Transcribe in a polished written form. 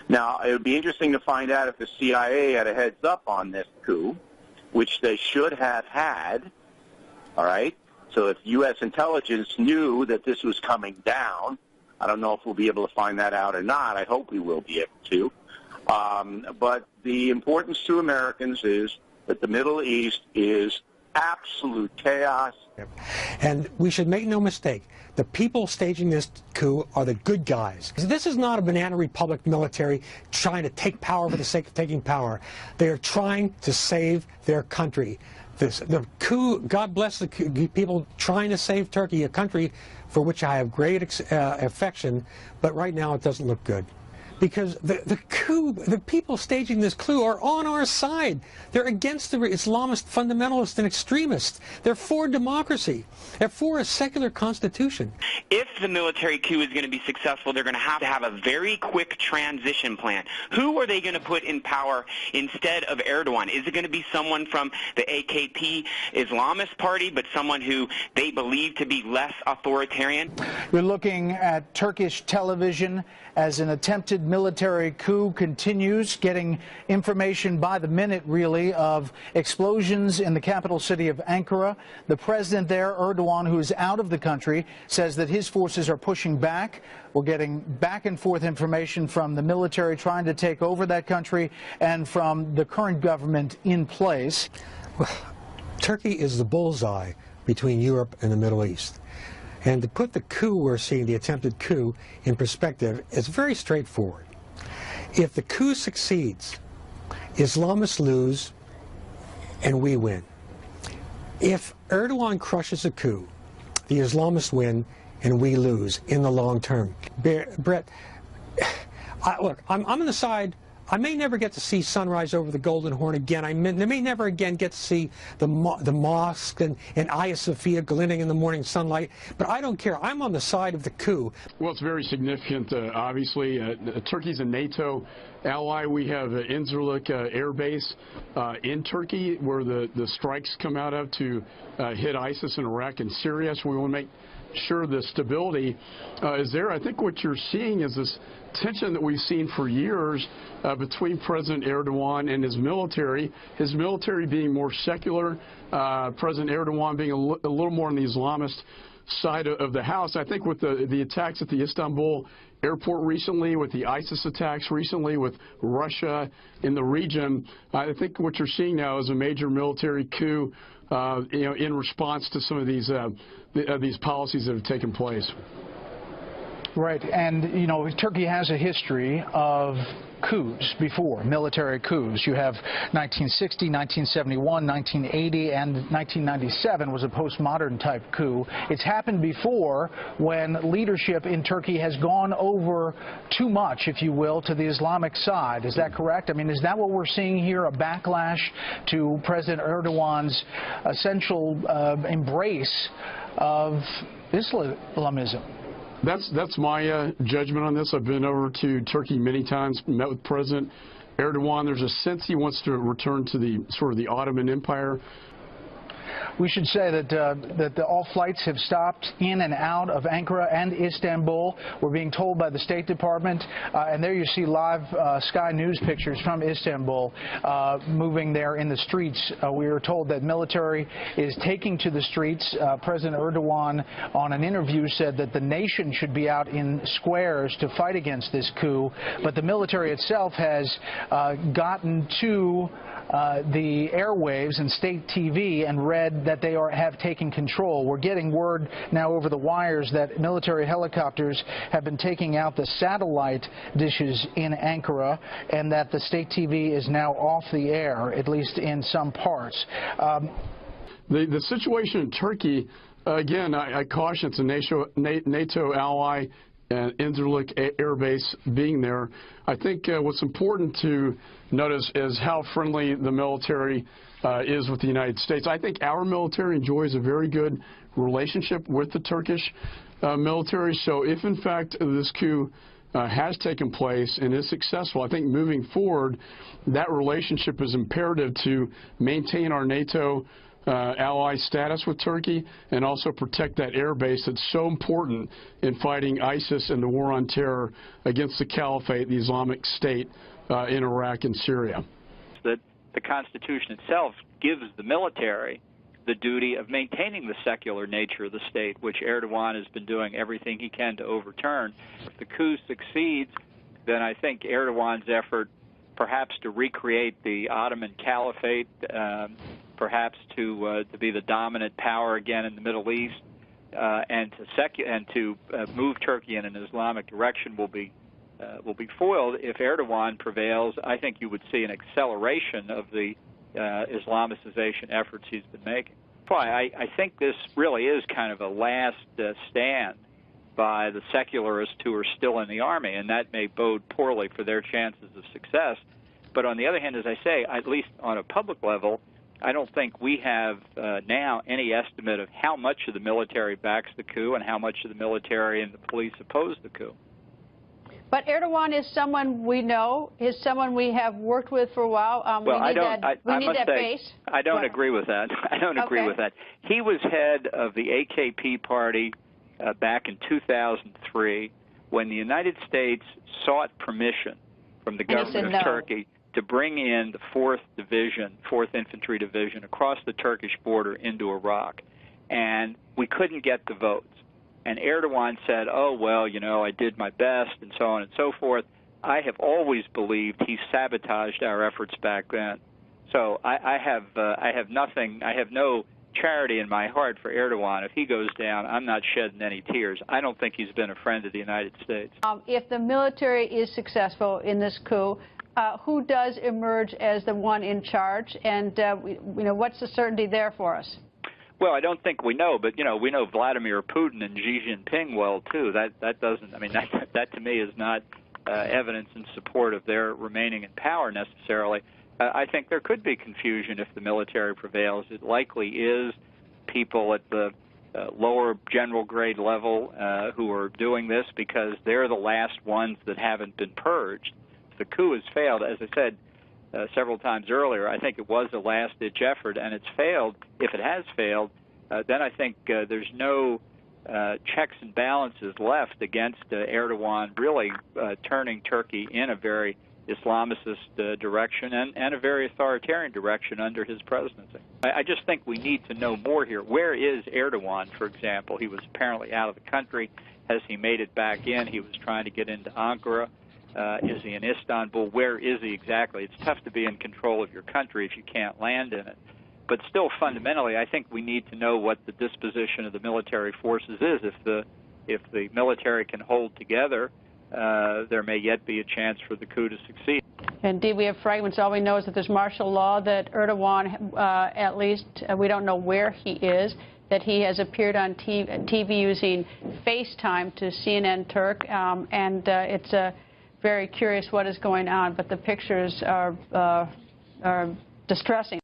Now, it would be interesting to find out if the CIA had a heads up on this coup, which they should have had, all right? So if U.S. intelligence knew that this was coming down, I don't know if we'll be able to find that out or not. I hope we will be able to. But the importance to Americans is that the Middle East is absolute chaos. And we should make no mistake, the people staging this coup are the good guys. This is not a banana republic military trying to take power for the sake of taking power. They are trying to save their country. The coup, God bless the people trying to save Turkey, a country for which I have great affection, but right now it doesn't look good. Because the people staging this coup are on our side. They're against the Islamist fundamentalists and extremists. They're for democracy. They're for a secular constitution. If the military coup is going to be successful, they're going to have a very quick transition plan. Who are they going to put in power instead of Erdogan? Is it going to be someone from the AKP Islamist party, but someone who they believe to be less authoritarian? We're looking at Turkish television as an attempted military coup continues, getting information by the minute, really, of explosions in the capital city of Ankara. The president there, Erdogan, who is out of the country, says that his forces are pushing back. We're getting back and forth information from the military trying to take over that country and from the current government in place. Well, Turkey is the bullseye between Europe and the Middle East. And to put the coup we're seeing, the attempted coup, in perspective, it's very straightforward. If the coup succeeds, Islamists lose and we win. If Erdogan crushes a coup, the Islamists win and we lose in the long term. Brett, look, I'm on the side. I may never get to see sunrise over the Golden Horn again. I may never again get to see the mosque and Hagia Sophia glinting in the morning sunlight. But I don't care. I'm on the side of the coup. Well, it's very significant, obviously. Turkey's a NATO ally. We have Incirlik Air Base in Turkey where the strikes come out of to hit ISIS in Iraq and Syria. So we want to make sure the stability is there. I think what you're seeing is this tension that we've seen for years between President Erdogan and his military being more secular, President Erdogan being a little more on the Islamist side of the house. I think with the attacks at the Istanbul airport recently, with the ISIS attacks recently, with Russia in the region, I think what you're seeing now is a major military coup, in response to some of these policies that have taken place. Right, and Turkey has a history of coups before, military coups. You have 1960, 1971, 1980, and 1997 was a postmodern type coup. It's happened before when leadership in Turkey has gone over too much, if you will, to the Islamic side. Is that correct? I mean, is that what we're seeing here, a backlash to President Erdogan's essential embrace of Islamism? That's my judgment on this. I've been over to Turkey many times, met with President Erdogan. There's a sense he wants to return to the sort of the Ottoman Empire. We should say that all flights have stopped in and out of Ankara and Istanbul. We're being told by the State Department, and there you see live Sky News pictures from Istanbul moving there in the streets. We were told that military is taking to the streets. President Erdogan, on an interview, said that the nation should be out in squares to fight against this coup, but the military itself has gotten to the airwaves and state TV and read that they have taken control. We're getting word now over the wires that military helicopters have been taking out the satellite dishes in Ankara and that the state TV is now off the air, at least in some parts. The situation in Turkey, again, I caution it's a NATO ally, and Incirlik Air Base being there. I think what's important to notice is how friendly the military is with the United States. I think our military enjoys a very good relationship with the Turkish military. So if, in fact, this coup has taken place and is successful, I think moving forward, that relationship is imperative to maintain our NATO ally status with Turkey and also protect that air base that's so important in fighting ISIS and the war on terror against the Caliphate, the Islamic State in Iraq and Syria. That the Constitution itself gives the military the duty of maintaining the secular nature of the state, which Erdogan has been doing everything he can to overturn. If the coup succeeds, then I think Erdogan's effort perhaps to recreate the Ottoman Caliphate, perhaps to be the dominant power again in the Middle East, and to move Turkey in an Islamic direction will be foiled. If Erdogan prevails, I think you would see an acceleration of the Islamicization efforts he's been making. I think this really is kind of a last stand by the secularists who are still in the army, and that may bode poorly for their chances of success. But on the other hand, as I say, at least on a public level, I don't think we have now any estimate of how much of the military backs the coup and how much of the military and the police oppose the coup. But Erdogan is someone we know, is someone we have worked with for a while. Well, we need that base. I don't agree with that. I don't agree with that. He was head of the AKP party back in 2003 when the United States sought permission from the government of Turkey to bring in the 4th Division, 4th Infantry Division, across the Turkish border into Iraq. And we couldn't get the votes. And Erdogan said, oh, well, you know, I did my best, and so on and so forth. I have always believed he sabotaged our efforts back then. So I have no charity in my heart for Erdogan. If he goes down, I'm not shedding any tears. I don't think he's been a friend of the United States. If the military is successful in this coup, who does emerge as the one in charge, and what's the certainty there for us? Well, I don't think we know, but we know Vladimir Putin and Xi Jinping well too. That doesn't. I mean, that to me is not evidence in support of their remaining in power necessarily. I think there could be confusion if the military prevails. It likely is people at the lower general grade level who are doing this because they're the last ones that haven't been purged. If the coup has failed, as I said several times earlier, I think it was a last-ditch effort, and it's failed. If it has failed, then I think there's no checks and balances left against Erdogan really turning Turkey in a very Islamicist direction and a very authoritarian direction under his presidency. I just think we need to know more here. Where is Erdogan, for example? He was apparently out of the country. Has he made it back in? He was trying to get into Ankara. Is he in Istanbul? Where is he exactly? It's tough to be in control of your country if you can't land in it. But still, fundamentally, I think we need to know what the disposition of the military forces is. If the military can hold together, there may yet be a chance for the coup to succeed. Indeed, we have fragments. All we know is that there's martial law, that Erdogan, at least, we don't know where he is, that he has appeared on TV using FaceTime to CNN Turk, and it's very curious what is going on, but the pictures are distressing.